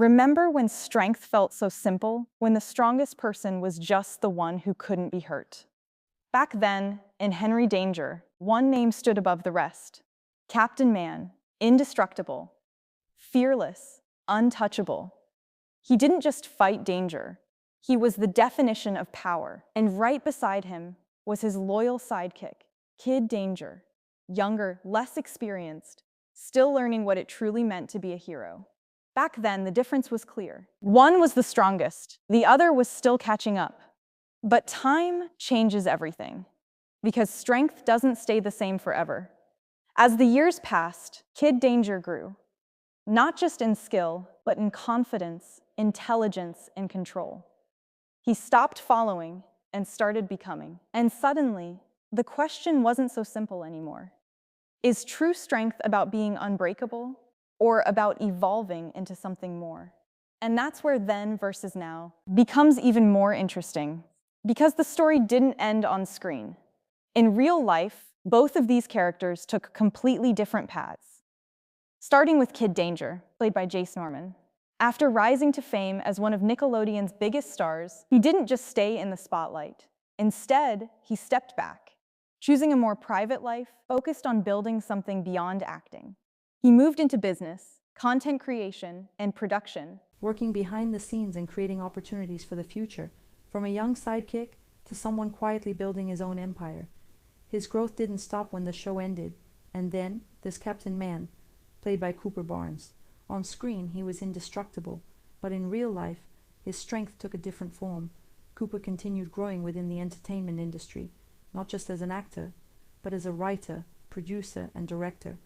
Remember when strength felt so simple, when the strongest person was just the one who couldn't be hurt? Back then, in Henry Danger, one name stood above the rest. Captain Man, indestructible, fearless, untouchable. He didn't just fight danger, he was the definition of power. And right beside him was his loyal sidekick, Kid Danger, younger, less experienced, still learning what it truly meant to be a hero. Back then, the difference was clear. One was the strongest, the other was still catching up. But time changes everything, because strength doesn't stay the same forever. As the years passed, Kid Danger grew, not just in skill, but in confidence, intelligence, and control. He stopped following and started becoming. And suddenly, the question wasn't so simple anymore. Is true strength about being unbreakable, or about evolving into something more? And that's where then versus now becomes even more interesting, because the story didn't end on screen. In real life, both of these characters took completely different paths. Starting with Kid Danger, played by Jace Norman. After rising to fame as one of Nickelodeon's biggest stars, he didn't just stay in the spotlight. Instead, he stepped back, choosing a more private life focused on building something beyond acting. He moved into business, content creation, and production, working behind the scenes and creating opportunities for the future, from a young sidekick to someone quietly building his own empire. His growth didn't stop when the show ended, and then this Captain Man, played by Cooper Barnes. On screen, he was indestructible, but in real life, his strength took a different form. Cooper continued growing within the entertainment industry, not just as an actor, but as a writer, producer, and director.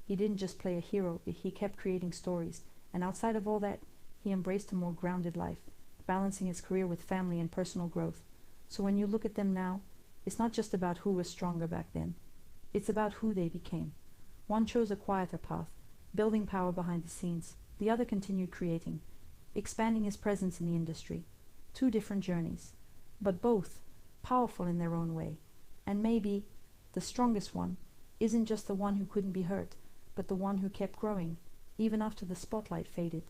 He didn't just play a hero, he kept creating stories, and outside of all that, he embraced a more grounded life, balancing his career with family and personal growth. So when you look at them now, it's not just about who was stronger back then. It's about who they became. One chose a quieter path, building power behind the scenes. The other continued creating, expanding his presence in the industry. Two different journeys, but both powerful in their own way. And maybe the strongest one isn't just the one who couldn't be hurt, but the one who kept growing, even after the spotlight faded.